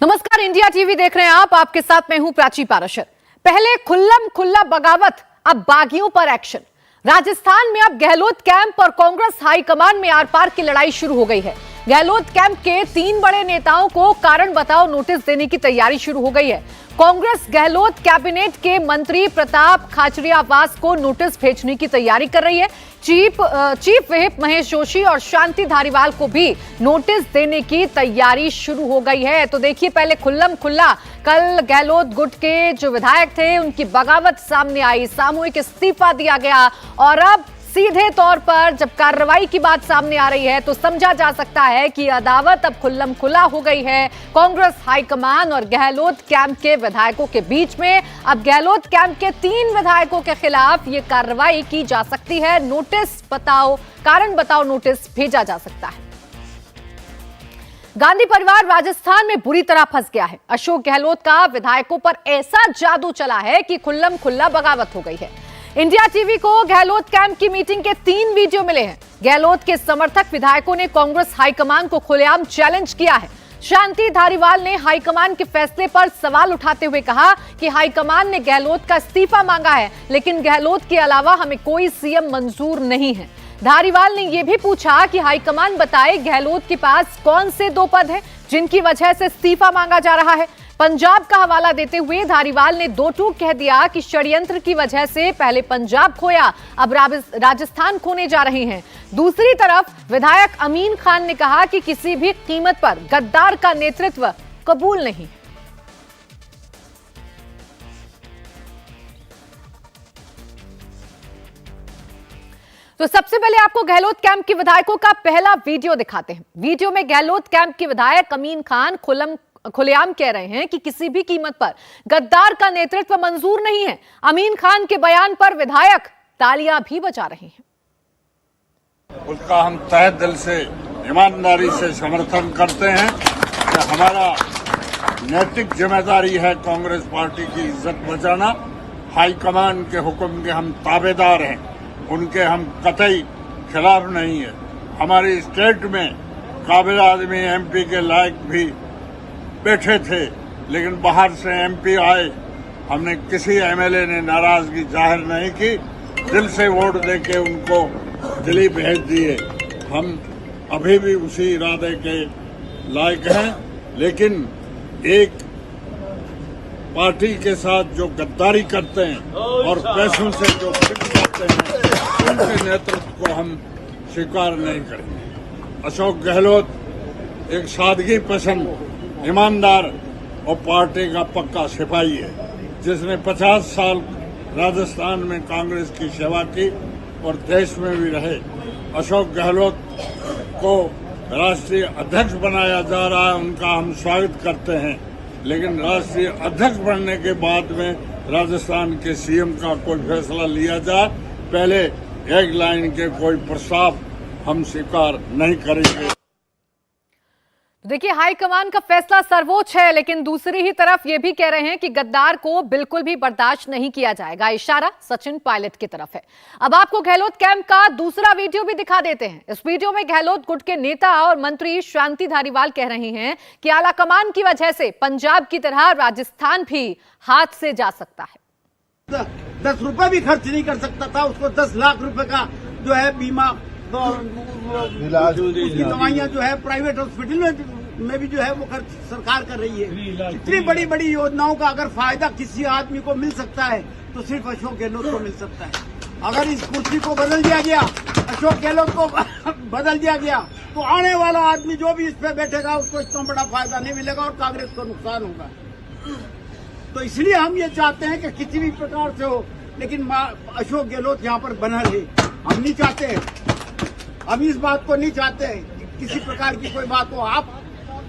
नमस्कार, India TV देख रहे हैं आप। आपके साथ मैं हूं प्राची पाराशर। पहले खुल्लम खुल्ला बगावत, अब बागियों पर एक्शन। राजस्थान में अब गहलोत कैंप और कांग्रेस हाईकमान में आर पार की लड़ाई शुरू हो गई है। गहलोत कैंप के 3 बड़े नेताओं को कारण बताओ नोटिस देने की तैयारी शुरू हो गई है। कांग्रेस गहलोत कैबिनेट के मंत्री प्रताप खाचरियावास को नोटिस भेजने की तैयारी कर रही है। चीफ व्हिप महेश जोशी और शांति धारीवाल को भी नोटिस देने की तैयारी शुरू हो गई है। तो देखिए, पहले खुल्लम खुल्ला कल गहलोत गुट के जो विधायक थे उनकी बगावत सामने आई, सामूहिक इस्तीफा दिया गया, और अब सीधे तौर पर जब कार्रवाई की बात सामने आ रही है तो समझा जा सकता है कि अदावत अब खुल्लम खुला हो गई है कांग्रेस हाईकमान और गहलोत कैंप के विधायकों के बीच में। अब गहलोत कैंप के 3 विधायकों के खिलाफ ये कार्रवाई की जा सकती है। नोटिस बताओ, कारण बताओ नोटिस भेजा जा सकता है। गांधी परिवार राजस्थान में बुरी तरह फंस गया है। अशोक गहलोत का विधायकों पर ऐसा जादू चला है कि खुल्लम खुल्ला बगावत हो गई है। इंडिया टीवी को गहलोत कैंप की मीटिंग के 3 वीडियो मिले हैं। गहलोत के समर्थक विधायकों ने कांग्रेस हाईकमान को खुलेआम चैलेंज किया है। शांति धारीवाल ने हाईकमान के फैसले पर सवाल उठाते हुए कहा कि हाईकमान ने गहलोत का इस्तीफा मांगा है, लेकिन गहलोत के अलावा हमें कोई सीएम मंजूर नहीं है। धारीवाल ने यह भी पूछा कि हाईकमान बताए गहलोत के पास कौन से 2 पद हैं जिनकी वजह से इस्तीफा मांगा जा रहा है। पंजाब का हवाला देते हुए धारीवाल ने 2 टूक कह दिया कि षड्यंत्र की वजह से पहले पंजाब खोया, अब राजस्थान खोने जा रहे हैं। दूसरी तरफ विधायक अमीन खान ने कहा कि किसी भी कीमत पर गद्दार का नेतृत्व कबूल नहीं। तो सबसे पहले आपको गहलोत कैंप के विधायकों का पहला वीडियो दिखाते हैं। वीडियो में गहलोत कैंप के विधायक अमीन खान खुलेआम कह रहे हैं कि किसी भी कीमत पर गद्दार का नेतृत्व मंजूर नहीं है। अमीन खान के बयान पर विधायक तालियां भी बजा रहे हैं। उसका हम तहे दिल से, ईमानदारी से समर्थन करते हैं कि हमारा नैतिक जिम्मेदारी है कांग्रेस पार्टी की इज्जत बचाना। हाईकमान के हुक्म के हम ताबेदार हैं, उनके हम कतई खिलाफ नहीं है। हमारी स्टेट में काबिल आदमी एमपी के लायक भी बैठे थे, लेकिन बाहर से एमपी आए, हमने किसी एमएलए ने नाराजगी जाहिर नहीं की, दिल से वोट देके उनको दिल्ली भेज दिए। हम अभी भी उसी इरादे के लायक हैं, लेकिन एक पार्टी के साथ जो गद्दारी करते हैं और पैसों से जो फिट करते हैं, उनके नेतृत्व को हम स्वीकार नहीं करेंगे। अशोक गहलोत एक सादगी पसंद, ईमानदार और पार्टी का पक्का सिपाही है, जिसने 50 साल राजस्थान में कांग्रेस की सेवा की और देश में भी रहे। अशोक गहलोत को राष्ट्रीय अध्यक्ष बनाया जा रहा है, उनका हम स्वागत करते हैं, लेकिन राष्ट्रीय अध्यक्ष बनने के बाद में राजस्थान के सीएम का कोई फैसला लिया जाए, पहले एक लाइन के कोई प्रस्ताव हम स्वीकार नहीं करेंगे। देखिए, हाईकमान का फैसला सर्वोच्च है, लेकिन दूसरी ही तरफ ये भी कह रहे हैं कि गद्दार को बिल्कुल भी बर्दाश्त नहीं किया जाएगा। इशारा सचिन पायलट की तरफ है। अब आपको गहलोत कैंप का दूसरा वीडियो भी दिखा देते हैं। इस वीडियो में गहलोत गुट के नेता और मंत्री शांति धारीवाल कह रहे हैं कि आलाकमान की वजह से पंजाब की तरह राजस्थान भी हाथ से जा सकता है। 10 रुपए भी खर्च नहीं कर सकता था, उसको 10 लाख रुपए का जो है बीमा, उसकी दवाइयां जो है प्राइवेट हॉस्पिटल में भी जो है वो खर्च सरकार कर रही है। इतनी बड़ी बड़ी योजनाओं का अगर फायदा किसी आदमी को मिल सकता है तो सिर्फ अशोक गहलोत को मिल सकता है। अगर इस कुर्सी को बदल दिया गया, अशोक गहलोत को बदल दिया गया, तो आने वाला आदमी जो भी इस पे बैठेगा उसको इतना बड़ा फायदा नहीं मिलेगा और कांग्रेस को नुकसान होगा। तो इसलिए हम ये चाहते हैं कि किसी भी प्रकार से हो, लेकिन अशोक गहलोत यहाँ पर बना रहे। हम नहीं चाहते, हम इस बात को नहीं चाहते कि किसी प्रकार की कोई बात हो। आप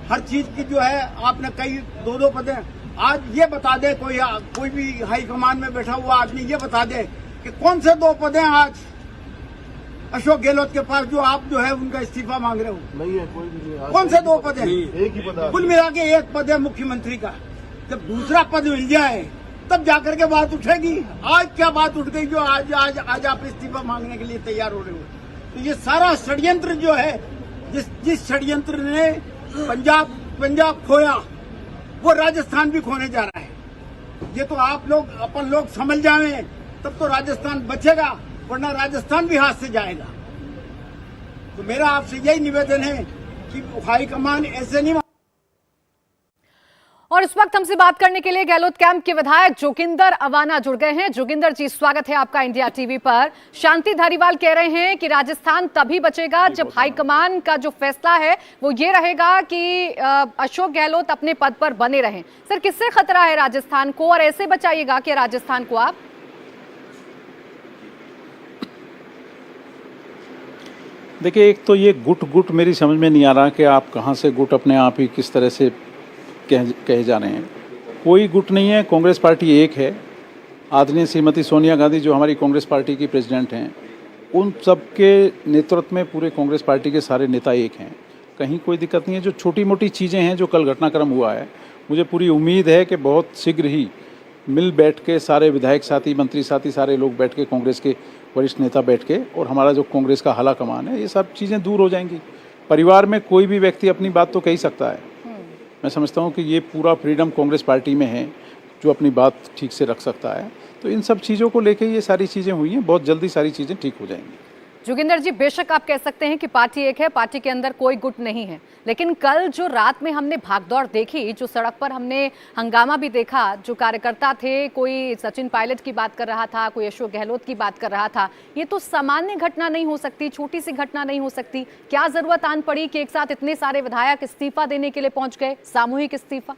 हर चीज की जो है आपने कई 2-2 पदें, आज ये बता दे कोई भी हाईकमान में बैठा हुआ आदमी ये बता दे कि कौन से 2 पदें आज अशोक गहलोत के पास जो आप जो है उनका इस्तीफा मांग रहे हो। नहीं है, कोई भी नहीं। कौन से 2 पद हैं? एक ही पद है। कुल मिला के 1 पद है मुख्यमंत्री का। जब दूसरा पद मिल जाए तब जाकर के बात उठेगी। आज क्या बात उठ गई जो आज आप इस्तीफा मांगने के लिए तैयार हो रहे हो? तो ये सारा षड्यंत्र जो है, जिस षड्यंत्र ने पंजाब खोया, वो राजस्थान भी खोने जा रहा है। ये तो आप लोग अपन लोग समझ जाए तब तो राजस्थान बचेगा, वरना राजस्थान भी हाथ से जाएगा। तो मेरा आपसे यही निवेदन है कि हाईकमान ऐसे नहीं। और इस वक्त हमसे बात करने के लिए गहलोत कैंप के विधायक जोगिंदर अवाना जुड़ गए हैं। जोगिंदर जी, स्वागत है आपका इंडिया टीवी पर। शांति धारीवाल कह रहे हैं कि राजस्थान तभी बचेगा जब हाईकमान का जो फैसला है वो ये रहेगा कि अशोक गहलोत अपने पद पर बने रहें। सर, किससे खतरा है राजस्थान को, और ऐसे बचाइएगा कि राजस्थान को आप? देखिए, एक तो ये गुट मेरी समझ में नहीं आ रहा कि आप कहाँ से गुट अपने आप ही किस तरह से कहे जा रहे हैं। कोई गुट नहीं है, कांग्रेस पार्टी एक है। आदरणीय श्रीमती सोनिया गांधी जो हमारी कांग्रेस पार्टी की प्रेसिडेंट हैं, उन सब के नेतृत्व में पूरे कांग्रेस पार्टी के सारे नेता एक हैं। कहीं कोई दिक्कत नहीं है। जो छोटी मोटी चीज़ें हैं, जो कल घटनाक्रम हुआ है, मुझे पूरी उम्मीद है कि बहुत शीघ्र ही मिल बैठ के सारे विधायक साथी, मंत्री साथी, सारे लोग बैठ के, कांग्रेस के वरिष्ठ नेता बैठ के, और हमारा जो कांग्रेस का हाला कमान है, ये सब चीज़ें दूर हो जाएंगी। परिवार में कोई भी व्यक्ति अपनी बात तो कह ही सकता है। मैं समझता हूँ कि ये पूरा फ्रीडम कांग्रेस पार्टी में है, जो अपनी बात ठीक से रख सकता है। तो इन सब चीज़ों को लेके ये सारी चीज़ें हुई हैं, बहुत जल्दी सारी चीज़ें ठीक हो जाएंगी। जोगिंदर जी, बेशक आप कह सकते हैं कि पार्टी एक है, पार्टी के अंदर कोई गुट नहीं है, लेकिन कल जो रात में हमने भागदौड़ देखी, जो सड़क पर हमने हंगामा भी देखा, जो कार्यकर्ता थे, कोई सचिन पायलट की बात कर रहा था, कोई अशोक गहलोत की बात कर रहा था, ये तो सामान्य घटना नहीं हो सकती, छोटी सी घटना नहीं हो सकती। क्या जरूरत आन पड़ी कि एक साथ इतने सारे विधायक इस्तीफा देने के लिए पहुंच गए, सामूहिक इस्तीफा?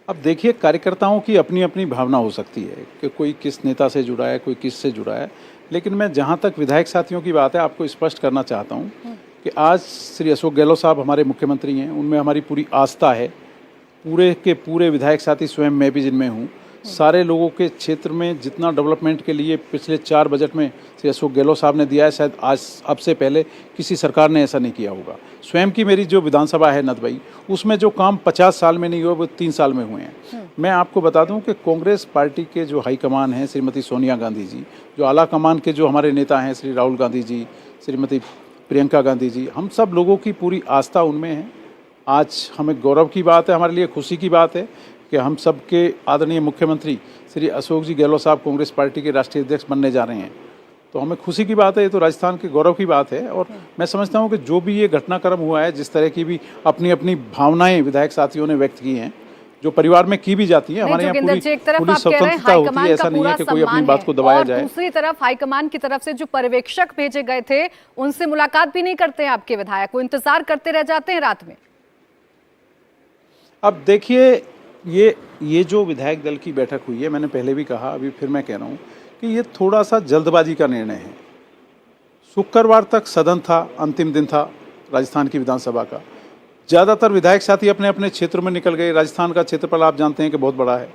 अब देखिए, कार्यकर्ताओं की अपनी अपनी भावना हो सकती है कि कोई किस नेता से जुड़ा है, कोई किस से जुड़ा है, लेकिन मैं जहाँ तक विधायक साथियों की बात है, आपको स्पष्ट करना चाहता हूँ कि आज श्री अशोक गहलोत साहब हमारे मुख्यमंत्री हैं, उनमें हमारी पूरी आस्था है। पूरे के पूरे विधायक साथी, स्वयं मैं भी जिनमें हूँ, सारे लोगों के क्षेत्र में जितना डेवलपमेंट के लिए पिछले 4 बजट में श्री अशोक गहलोत साहब ने दिया है, शायद आज अब से पहले किसी सरकार ने ऐसा नहीं किया होगा। स्वयं की मेरी जो विधानसभा है नदबई, उसमें जो काम 50 साल में नहीं हुआ, वो 3 साल में हुए हैं। मैं आपको बता दूं कि कांग्रेस पार्टी के जो हाईकमान हैं, श्रीमती सोनिया गांधी जी, जो आला कमान के जो हमारे नेता हैं, श्री राहुल गांधी जी, श्रीमती प्रियंका गांधी जी, हम सब लोगों की पूरी आस्था उनमें है। आज हमें गौरव की बात है, हमारे लिए खुशी की बात है कि हम सब के आदरणीय मुख्यमंत्री श्री अशोक जी गहलोत साहब कांग्रेस पार्टी के राष्ट्रीय अध्यक्ष बनने जा रहे हैं। तो हमें खुशी की बात है, ये तो राजस्थान के गौरव की बात है। और मैं समझता हूँ कि जो भी ये घटनाक्रम हुआ है, जिस तरह की भी अपनी अपनी भावनाएं विधायक साथियों ने व्यक्त की हैं, जो परिवार में की भी जाती है, हमारे यहाँ पूरी स्वतंत्रता होती है, ऐसा नहीं है कि कोई अपनी बात को दबाया जाए। दूसरी तरफ हाईकमान की तरफ से जो पर्यवेक्षक भेजे गए थे, उनसे मुलाकात भी नहीं करते हैं आपके विधायक, वो इंतजार करते रह जाते हैं रात में। अब देखिए, ये जो विधायक दल की बैठक हुई है, मैंने पहले भी कहा, अभी फिर मैं कह रहा हूँ कि ये थोड़ा सा जल्दबाजी का निर्णय है। शुक्रवार तक सदन था, अंतिम दिन था राजस्थान की विधानसभा का। ज़्यादातर विधायक साथी अपने अपने क्षेत्र में निकल गए। राजस्थान का क्षेत्रफल आप जानते हैं कि बहुत बड़ा है,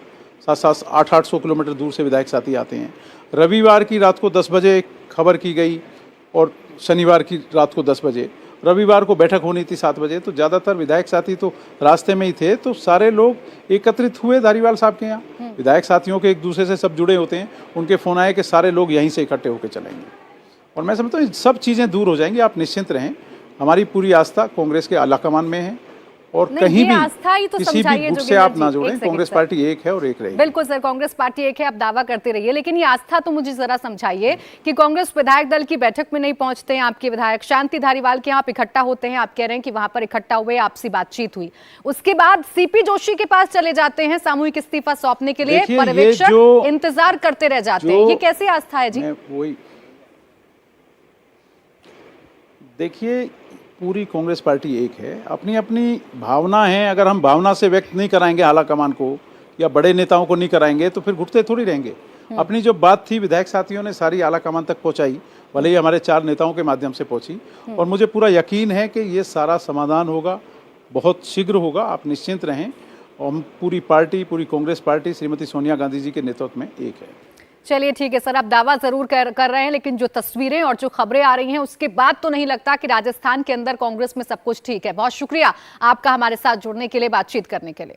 700-800 किलोमीटर दूर से विधायक साथी आते हैं। रविवार की रात को 10 बजे खबर की गई और शनिवार की रात को 10 बजे, रविवार को बैठक होनी थी 7 बजे। तो ज़्यादातर विधायक साथी तो रास्ते में ही थे। तो सारे लोग एकत्रित हुए धारीवाल साहब के यहाँ। विधायक साथियों के एक दूसरे से सब जुड़े होते हैं, उनके फ़ोन आए कि सारे लोग यहीं से इकट्ठे होकर चलेंगे। और मैं समझता हूँ सब चीज़ें दूर हो जाएंगी, आप निश्चिंत रहें। हमारी पूरी आस्था कांग्रेस के आला कमान में है और कहीं भी तो किसी भी गुट से आप ना जोड़ें। कांग्रेस पार्टी एक है और एक रहेगी। बिल्कुल सर, कांग्रेस पार्टी एक है, आप दावा करते रहिए, लेकिन ये आस्था तो मुझे जरा समझाइए कि कांग्रेस विधायक दल की बैठक में नहीं पहुंचते हैं आपके विधायक, शांति धारीवाल के यहाँ इकट्ठा होते हैं, आप कह रहे हैं कि वहां पर इकट्ठा हुए, आपसी बातचीत हुई, उसके बाद सीपी जोशी के पास चले जाते हैं सामूहिक इस्तीफा सौंपने के लिए, पर्यवेक्षक इंतजार करते रह जाते हैं। ये कैसी आस्था है जी? वही देखिए, पूरी कांग्रेस पार्टी एक है, अपनी अपनी भावना है। अगर हम भावना से व्यक्त नहीं कराएंगे आला कमान को या बड़े नेताओं को नहीं कराएंगे तो फिर घुटते थोड़ी रहेंगे। अपनी जो बात थी विधायक साथियों ने सारी आला कमान तक पहुंचाई, भले ही हमारे 4 नेताओं के माध्यम से पहुंची। और मुझे पूरा यकीन है कि ये सारा समाधान होगा, बहुत शीघ्र होगा, आप निश्चिंत रहें। और पूरी पार्टी, पूरी कांग्रेस पार्टी श्रीमती सोनिया गांधी जी के नेतृत्व में एक है। चलिए ठीक है सर, आप दावा जरूर कर रहे हैं, लेकिन जो तस्वीरें और जो खबरें आ रही हैं उसके बाद तो नहीं लगता कि राजस्थान के अंदर कांग्रेस में सब कुछ ठीक है। बहुत शुक्रिया आपका हमारे साथ जुड़ने के लिए, बातचीत करने के लिए।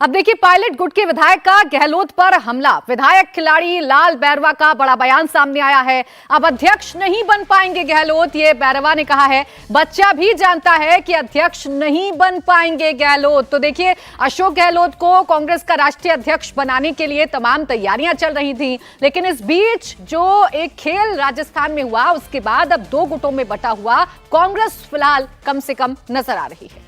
अब देखिए, पायलट गुट के विधायक का गहलोत पर हमला। विधायक खिलाड़ी लाल बैरवा का बड़ा बयान सामने आया है। अब अध्यक्ष नहीं बन पाएंगे गहलोत, ये बैरवा ने कहा है। बच्चा भी जानता है कि अध्यक्ष नहीं बन पाएंगे गहलोत। तो देखिए, अशोक गहलोत को कांग्रेस का राष्ट्रीय अध्यक्ष बनाने के लिए तमाम तैयारियां चल रही थी, लेकिन इस बीच जो एक खेल राजस्थान में हुआ, उसके बाद अब दो गुटों में बटा हुआ कांग्रेस फिलहाल कम से कम नजर आ रही है।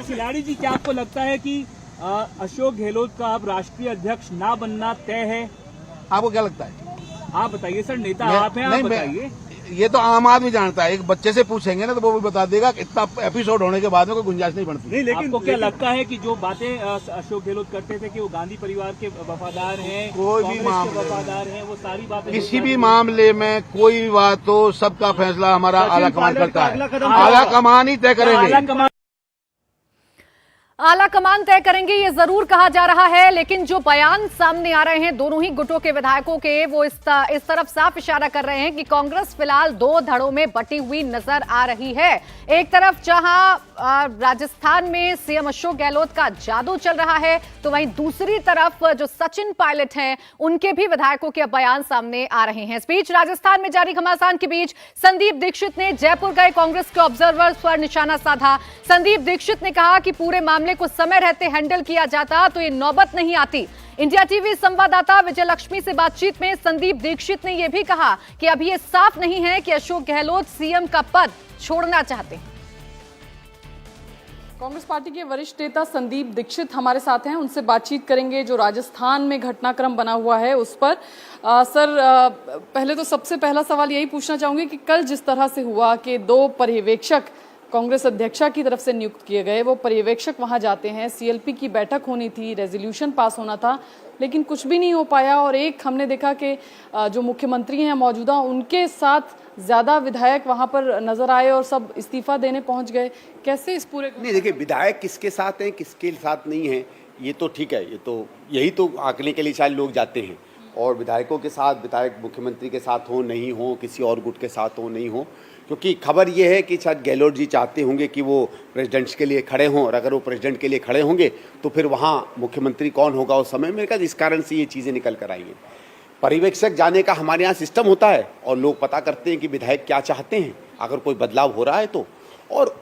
खिलाड़ी जी, क्या आपको लगता है कि अशोक गहलोत का अब राष्ट्रीय अध्यक्ष ना बनना तय है? आपको क्या लगता है? आप बताइए सर, नेता आप हैं, आप बताइए। ये तो आम आदमी जानता है। एक बच्चे से पूछेंगे ना तो वो भी बता देगा। इतना एपिसोड होने के बाद में कोई गुंजाइश नहीं बनती। नहीं, लेकिन आपको क्या लगता है कि जो बातें अशोक गहलोत करते थे कि वो गांधी परिवार के वफादार हैं, कोई भी कांग्रेस मामले के वफादार हैं, वो सारी बातें किसी भी मामले में कोई भी बात हो, सबका फैसला हमारा आला कमान करता है। आला कमान ही तय करेंगे। आला कमान तय करेंगे, ये जरूर कहा जा रहा है, लेकिन जो बयान सामने आ रहे हैं दोनों ही गुटों के विधायकों के, वो इस तरफ साफ इशारा कर रहे हैं कि कांग्रेस फिलहाल दो धड़ों में बटी हुई नजर आ रही है। एक तरफ जहां राजस्थान में सीएम अशोक गहलोत का जादू चल रहा है, तो वहीं दूसरी तरफ जो सचिन पायलट हैं, उनके भी विधायकों के बयान सामने आ रहे हैं। इस बीच राजस्थान में जारी घमासान के बीच संदीप दीक्षित ने जयपुर गए कांग्रेस के ऑब्जर्वर्स पर निशाना साधा। संदीप दीक्षित ने कहा कि पूरे मामले को समय रहते हैंडल किया जाता तो ये नौबत नहीं आती। इंडिया टीवी संवाददाता विजय लक्ष्मी से बातचीत में संदीप दीक्षित ने यह भी कहा कि अभी ये साफ नहीं है कि अशोक गहलोत सीएम का पद छोड़ना चाहते हैं। कांग्रेस पार्टी के वरिष्ठ नेता संदीप दीक्षित हमारे साथ हैं, उनसे बातचीत करेंगे जो राजस्थान में घटनाक्रम बना हुआ है उस पर। सर, पहले तो सबसे पहला सवाल यही पूछना चाहूंगी कि कल जिस तरह से हुआ कि दो पर्यवेक्षक कांग्रेस अध्यक्षा की तरफ से नियुक्त किए गए, वो पर्यवेक्षक वहां जाते हैं, सीएलपी की बैठक होनी थी, रेजोल्यूशन पास होना था, लेकिन कुछ भी नहीं हो पाया। और एक हमने देखा कि जो मुख्यमंत्री हैं मौजूदा, उनके साथ ज्यादा विधायक वहां पर नजर आए और सब इस्तीफा देने पहुंच गए। कैसे इस पूरे नहीं, देखिए, विधायक किसके साथ हैं किसके साथ नहीं है ये तो ठीक है, ये तो यही तो आंकने के लिए शायद लोग जाते हैं। और विधायकों के साथ, विधायक मुख्यमंत्री के साथ हो नहीं हो, किसी और गुट के साथ हो नहीं हो, क्योंकि खबर ये है कि शायद गहलोत जी चाहते होंगे कि वो प्रेसिडेंट्स के लिए खड़े हों, और अगर वो प्रेसिडेंट के लिए खड़े होंगे तो फिर वहाँ मुख्यमंत्री कौन होगा उस समय। मेरे ख्याल इस कारण से ये चीज़ें निकल कर आई हैं। पर्यवेक्षक जाने का हमारे यहाँ सिस्टम होता है और लोग पता करते हैं कि विधायक क्या चाहते हैं, अगर कोई बदलाव हो रहा है तो, और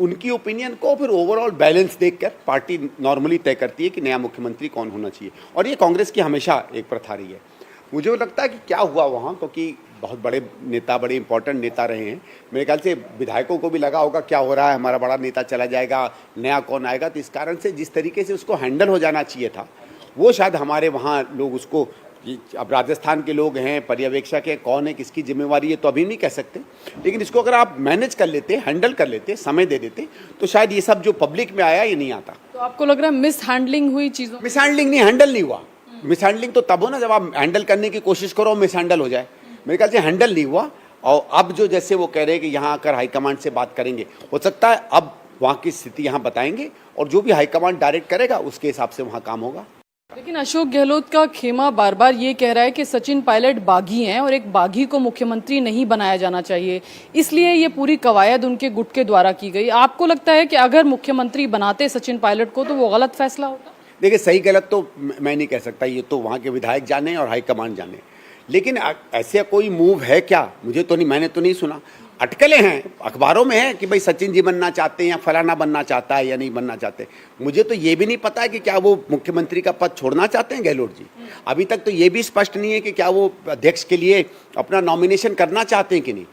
उनकी ओपिनियन को फिर ओवरऑल बैलेंस देखकर पार्टी नॉर्मली तय करती है कि नया मुख्यमंत्री कौन होना चाहिए। और ये कांग्रेस की हमेशा एक प्रथा रही है। मुझे लगता है कि क्या हुआ वहाँ, क्योंकि बहुत बड़े नेता, बड़े इंपॉर्टेंट नेता रहे हैं, मेरे ख्याल से विधायकों को भी लगा होगा क्या हो रहा है, हमारा बड़ा नेता चला जाएगा, नया कौन आएगा। तो इस कारण से जिस तरीके से उसको हैंडल हो जाना चाहिए था, वो शायद हमारे वहाँ लोग उसको, अब राजस्थान के लोग हैं, पर्यवेक्षक है, कौन है, किसकी जिम्मेवारी है तो अभी नहीं कह सकते, लेकिन इसको अगर आप मैनेज कर लेते, हैंडल कर लेते, समय दे देते, तो शायद ये सब जो पब्लिक में आया ये नहीं आता। तो आपको लग रहा है मिस हैंडलिंग हुई चीजों? मिस हैंडलिंग नहीं, हैंडल नहीं हुआ। मिस हैंडलिंग तो तब हो ना जब आप हैंडल करने की कोशिश करो, मिस हैंडल हो जाए। मेरे ख्याल से हैंडल नहीं हुआ। और अब जो जैसे वो कह रहे हैं कि यहाँ आकर हाईकमांड से बात करेंगे, हो सकता है अब वहाँ की स्थिति यहाँ बताएंगे और जो भी हाईकमांड डायरेक्ट करेगा उसके हिसाब से वहाँ काम होगा। लेकिन अशोक गहलोत का खेमा बार बार ये कह रहा है कि सचिन पायलट बागी हैं और एक बागी को मुख्यमंत्री नहीं बनाया जाना चाहिए, इसलिए ये पूरी कवायद उनके गुट के द्वारा की गई। आपको लगता है कि अगर मुख्यमंत्री बनाते सचिन पायलट को तो वो गलत फैसला होता? देखिए, सही गलत तो मैं नहीं कह सकता, ये तो वहाँ के विधायक जाने और हाईकमांड जाने, लेकिन ऐसे कोई मूव है क्या? मुझे तो नहीं, मैंने तो नहीं सुना। अटकलें हैं, अखबारों में है कि भाई सचिन जी बनना चाहते हैं या फलाना बनना चाहता है या नहीं बनना चाहते। मुझे तो ये भी नहीं पता है कि क्या वो मुख्यमंत्री का पद छोड़ना चाहते हैं गहलोत जी। अभी तक तो ये भी स्पष्ट नहीं है कि क्या वो अध्यक्ष के लिए अपना नॉमिनेशन करना चाहते हैं कि नहीं।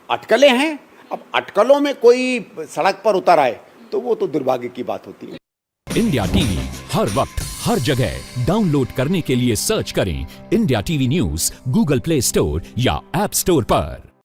अटकलें हैं। अब अटकलों में कोई सड़क पर उतर आए तो वो तो दुर्भाग्य की बात होती है। इंडिया टीवी हर वक्त हर जगह डाउनलोड करने के लिए सर्च करें India TV news Google play store या ऐप स्टोर पर।